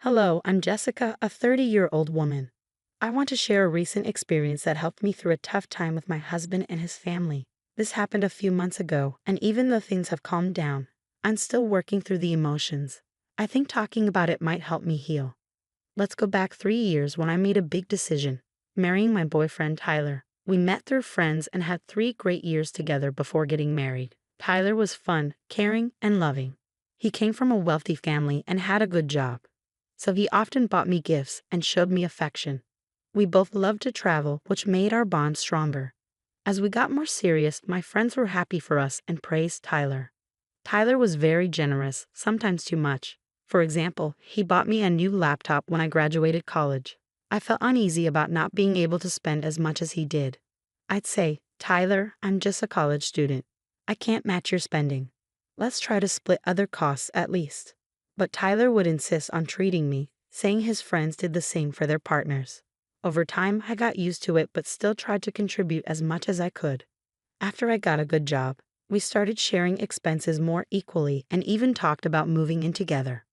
Hello, I'm Jessica, a 30-year-old woman. I want to share a recent experience that helped me through a tough time with my husband and his family. This happened a few months ago, and even though things have calmed down, I'm still working through the emotions. I think talking about it might help me heal. Let's go back 3 years when I made a big decision, marrying my boyfriend Tyler. We met through friends and had 3 great years together before getting married. Tyler was fun, caring, and loving. He came from a wealthy family and had a good job, so he often bought me gifts and showed me affection. We both loved to travel, which made our bond stronger. As we got more serious, my friends were happy for us and praised Tyler. Tyler was very generous, sometimes too much. For example, he bought me a new laptop when I graduated college. I felt uneasy about not being able to spend as much as he did. I'd say, "Tyler, I'm just a college student. I can't match your spending. Let's try to split other costs at least." But Tyler would insist on treating me, saying his friends did the same for their partners. Over time, I got used to it but still tried to contribute as much as I could. After I got a good job, we started sharing expenses more equally and even talked about moving in together.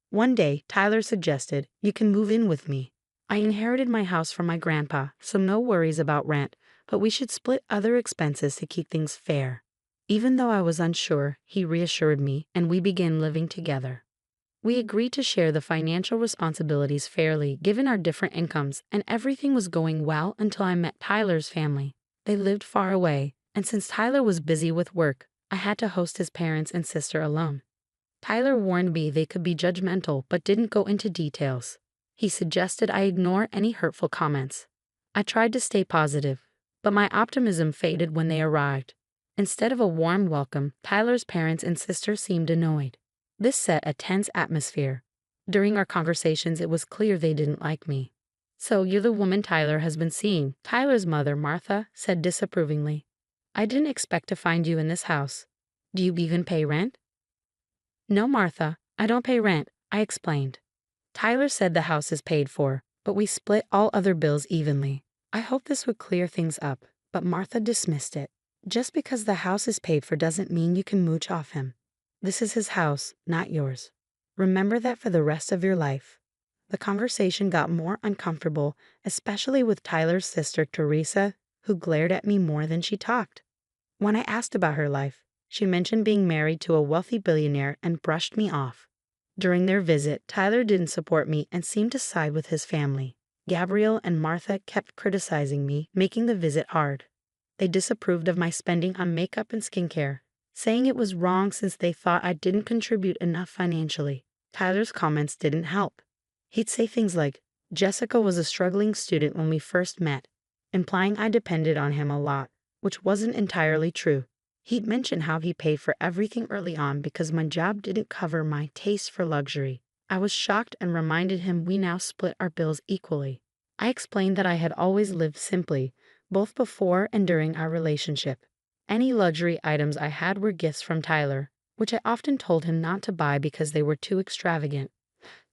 One day, Tyler suggested, "You can move in with me. I inherited my house from my grandpa, so no worries about rent, but we should split other expenses to keep things fair." Even though I was unsure, he reassured me, and we began living together. We agreed to share the financial responsibilities fairly given our different incomes, and everything was going well until I met Tyler's family. They lived far away, and since Tyler was busy with work, I had to host his parents and sister alone. Tyler warned me they could be judgmental but didn't go into details. He suggested I ignore any hurtful comments. I tried to stay positive, but my optimism faded when they arrived. Instead of a warm welcome, Tyler's parents and sister seemed annoyed. This set a tense atmosphere. During our conversations, it was clear they didn't like me. "So you're the woman Tyler has been seeing," Tyler's mother, Martha, said disapprovingly. "I didn't expect to find you in this house. Do you even pay rent?" "No, Martha, I don't pay rent," I explained. Tyler said the house is paid for, but we split all other bills evenly. I hoped this would clear things up, but Martha dismissed it. "Just because the house is paid for doesn't mean you can mooch off him. This is his house, not yours. Remember that for the rest of your life." The conversation got more uncomfortable, especially with Tyler's sister, Teresa, who glared at me more than she talked. When I asked about her life, she mentioned being married to a wealthy billionaire and brushed me off. During their visit, Tyler didn't support me and seemed to side with his family. Gabrielle and Martha kept criticizing me, making the visit hard. They disapproved of my spending on makeup and skincare, saying it was wrong since they thought I didn't contribute enough financially. Tyler's comments didn't help. He'd say things like, "Jessica was a struggling student when we first met," implying I depended on him a lot, which wasn't entirely true. He'd mention how he paid for everything early on because my job didn't cover my taste for luxury. I was shocked and reminded him we now split our bills equally. I explained that I had always lived simply, both before and during our relationship. Any luxury items I had were gifts from Tyler, which I often told him not to buy because they were too extravagant.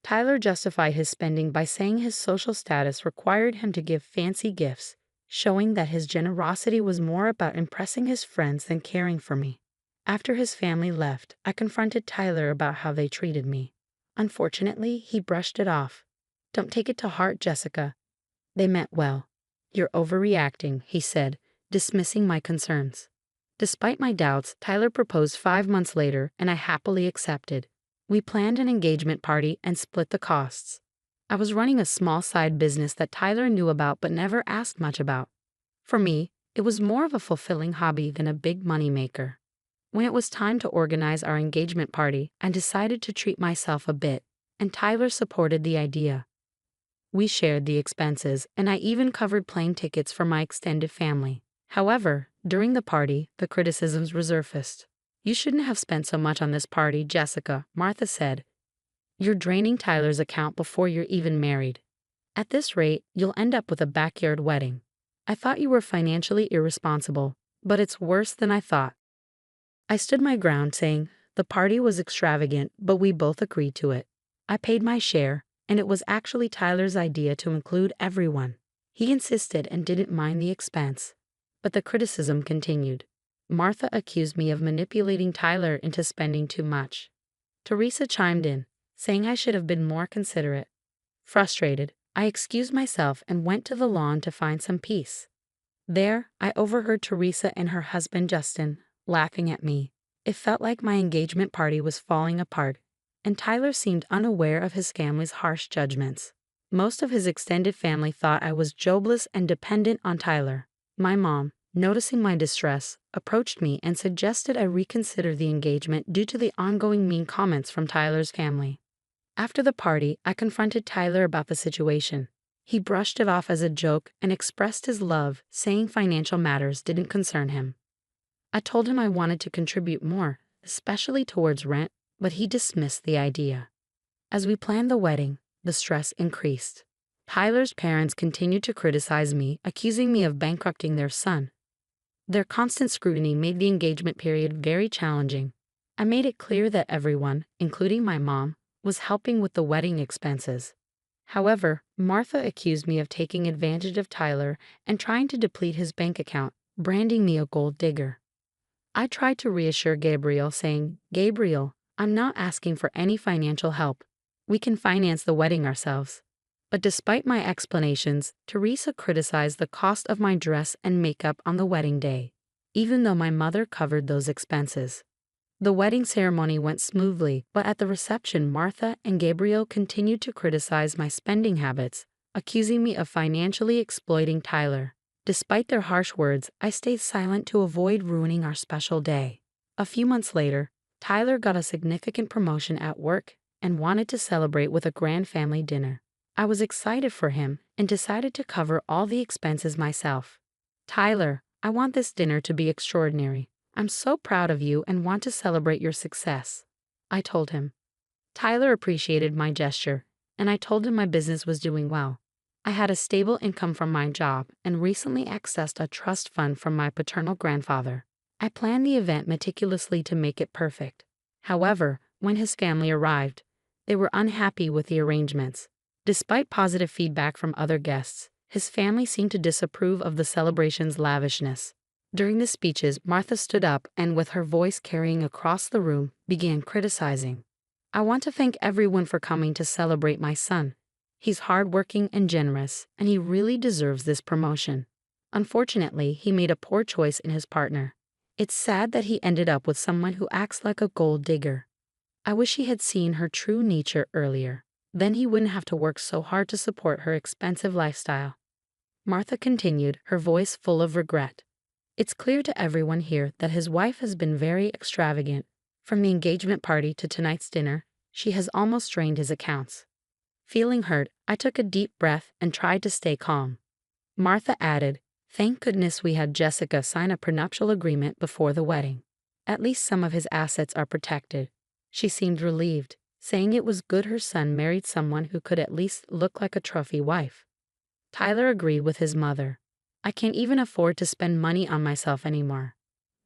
Tyler justified his spending by saying his social status required him to give fancy gifts, showing that his generosity was more about impressing his friends than caring for me. After his family left, I confronted Tyler about how they treated me. Unfortunately, he brushed it off. "Don't take it to heart, Jessica. They meant well." "You're overreacting," he said, dismissing my concerns. Despite my doubts, Tyler proposed 5 months later, and I happily accepted. We planned an engagement party and split the costs. I was running a small side business that Tyler knew about but never asked much about. For me, it was more of a fulfilling hobby than a big money maker. When it was time to organize our engagement party, I decided to treat myself a bit, and Tyler supported the idea. We shared the expenses, and I even covered plane tickets for my extended family. However, during the party, the criticisms resurfaced. "You shouldn't have spent so much on this party, Jessica," Martha said. "You're draining Tyler's account before you're even married. At this rate, you'll end up with a backyard wedding. I thought you were financially irresponsible, but it's worse than I thought." I stood my ground, saying the party was extravagant, but we both agreed to it. I paid my share, and it was actually Tyler's idea to include everyone. He insisted and didn't mind the expense. But the criticism continued. Martha accused me of manipulating Tyler into spending too much. Teresa chimed in, saying I should have been more considerate. Frustrated, I excused myself and went to the lawn to find some peace. There, I overheard Teresa and her husband Justin laughing at me. It felt like my engagement party was falling apart, and Tyler seemed unaware of his family's harsh judgments. Most of his extended family thought I was jobless and dependent on Tyler. My mom, noticing my distress, approached me and suggested I reconsider the engagement due to the ongoing mean comments from Tyler's family. After the party, I confronted Tyler about the situation. He brushed it off as a joke and expressed his love, saying financial matters didn't concern him. I told him I wanted to contribute more, especially towards rent, but he dismissed the idea. As we planned the wedding, the stress increased. Tyler's parents continued to criticize me, accusing me of bankrupting their son. Their constant scrutiny made the engagement period very challenging. I made it clear that everyone, including my mom, was helping with the wedding expenses. However, Martha accused me of taking advantage of Tyler and trying to deplete his bank account, branding me a gold digger. I tried to reassure Gabriel, saying, "Gabriel, I'm not asking for any financial help. We can finance the wedding ourselves." But despite my explanations, Teresa criticized the cost of my dress and makeup on the wedding day, even though my mother covered those expenses. The wedding ceremony went smoothly, but at the reception, Martha and Gabriel continued to criticize my spending habits, accusing me of financially exploiting Tyler. Despite their harsh words, I stayed silent to avoid ruining our special day. A few months later, Tyler got a significant promotion at work and wanted to celebrate with a grand family dinner. I was excited for him and decided to cover all the expenses myself. "Tyler, I want this dinner to be extraordinary. I'm so proud of you and want to celebrate your success," I told him. Tyler appreciated my gesture, and I told him my business was doing well. I had a stable income from my job and recently accessed a trust fund from my paternal grandfather. I planned the event meticulously to make it perfect. However, when his family arrived, they were unhappy with the arrangements. Despite positive feedback from other guests, his family seemed to disapprove of the celebration's lavishness. During the speeches, Martha stood up and, with her voice carrying across the room, began criticizing. "I want to thank everyone for coming to celebrate my son. He's hardworking and generous, and he really deserves this promotion. Unfortunately, he made a poor choice in his partner. It's sad that he ended up with someone who acts like a gold digger. I wish he had seen her true nature earlier. Then he wouldn't have to work so hard to support her expensive lifestyle." Martha continued, her voice full of regret. "It's clear to everyone here that his wife has been very extravagant. From the engagement party to tonight's dinner, she has almost drained his accounts." Feeling hurt, I took a deep breath and tried to stay calm. Martha added, "Thank goodness we had Jessica sign a prenuptial agreement before the wedding. At least some of his assets are protected." She seemed relieved, saying it was good her son married someone who could at least look like a trophy wife. Tyler agreed with his mother. "I can't even afford to spend money on myself anymore.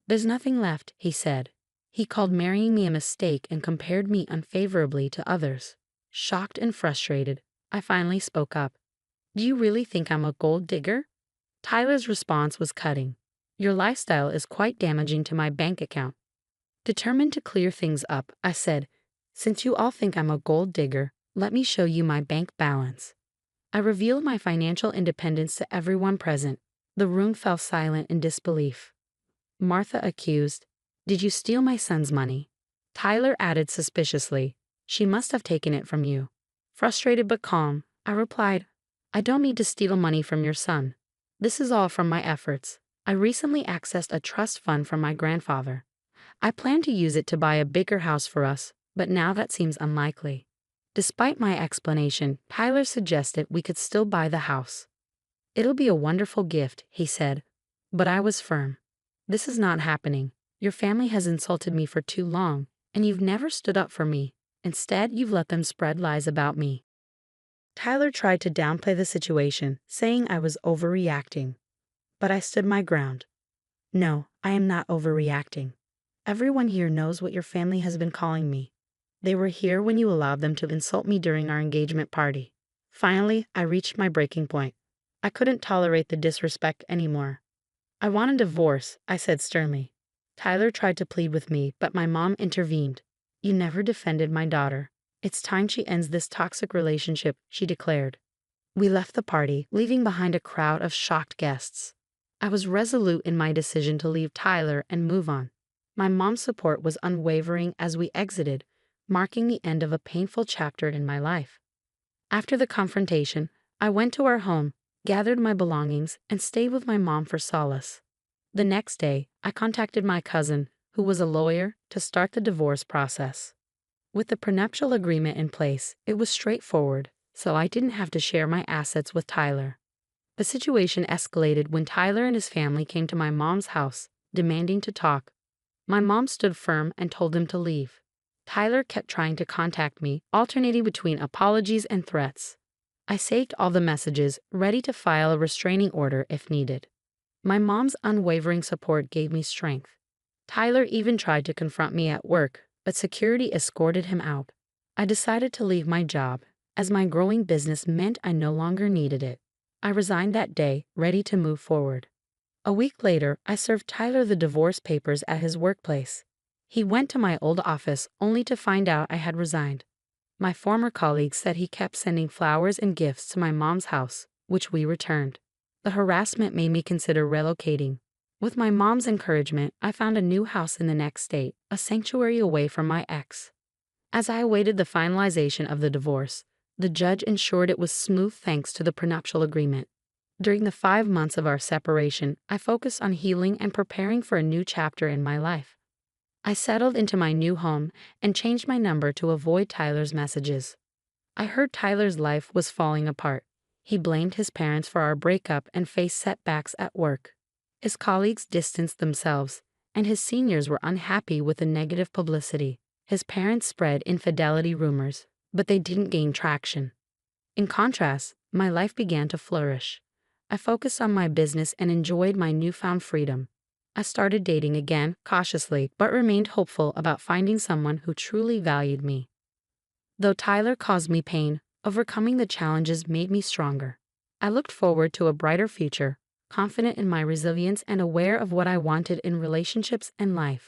There's nothing left," he said. He called marrying me a mistake and compared me unfavorably to others. Shocked and frustrated, I finally spoke up. "Do you really think I'm a gold digger?" Tyler's response was cutting. "Your lifestyle is quite damaging to my bank account." Determined to clear things up, I said, "Since you all think I'm a gold digger, let me show you my bank balance." I revealed my financial independence to everyone present. The room fell silent in disbelief. Martha accused, "Did you steal my son's money?" Tyler added suspiciously, "She must have taken it from you." Frustrated but calm, I replied, "I don't need to steal money from your son. This is all from my efforts. I recently accessed a trust fund from my grandfather. I plan to use it to buy a bigger house for us, but now that seems unlikely." Despite my explanation, Tyler suggested we could still buy the house. "It'll be a wonderful gift," he said. But I was firm. "This is not happening. Your family has insulted me for too long, and you've never stood up for me. Instead, you've let them spread lies about me." Tyler tried to downplay the situation, saying I was overreacting. But I stood my ground. "No, I am not overreacting. Everyone here knows what your family has been calling me. They were here when you allowed them to insult me during our engagement party." Finally, I reached my breaking point. I couldn't tolerate the disrespect anymore. "I want a divorce," I said sternly. Tyler tried to plead with me, but my mom intervened. "You never defended my daughter. It's time she ends this toxic relationship, she declared. We left the party, leaving behind a crowd of shocked guests. I was resolute in my decision to leave Tyler and move on. My mom's support was unwavering as we exited, marking the end of a painful chapter in my life. After the confrontation, I went to our home, gathered my belongings, and stayed with my mom for solace. The next day, I contacted my cousin, who was a lawyer, to start the divorce process. With the prenuptial agreement in place, it was straightforward, so I didn't have to share my assets with Tyler. The situation escalated when Tyler and his family came to my mom's house, demanding to talk. My mom stood firm and told them to leave. Tyler kept trying to contact me, alternating between apologies and threats. I saved all the messages, ready to file a restraining order if needed. My mom's unwavering support gave me strength. Tyler even tried to confront me at work, but security escorted him out. I decided to leave my job, as my growing business meant I no longer needed it. I resigned that day, ready to move forward. A week later, I served Tyler the divorce papers at his workplace. He went to my old office only to find out I had resigned. My former colleague said he kept sending flowers and gifts to my mom's house, which we returned. The harassment made me consider relocating. With my mom's encouragement, I found a new house in the next state, a sanctuary away from my ex. As I awaited the finalization of the divorce, the judge ensured it was smooth thanks to the prenuptial agreement. During the 5 months of our separation, I focused on healing and preparing for a new chapter in my life. I settled into my new home and changed my number to avoid Tyler's messages. I heard Tyler's life was falling apart. He blamed his parents for our breakup and faced setbacks at work. His colleagues distanced themselves, and his seniors were unhappy with the negative publicity. His parents spread infidelity rumors, but they didn't gain traction. In contrast, my life began to flourish. I focused on my business and enjoyed my newfound freedom. I started dating again, cautiously, but remained hopeful about finding someone who truly valued me. Though Tyler caused me pain, overcoming the challenges made me stronger. I looked forward to a brighter future, confident in my resilience and aware of what I wanted in relationships and life.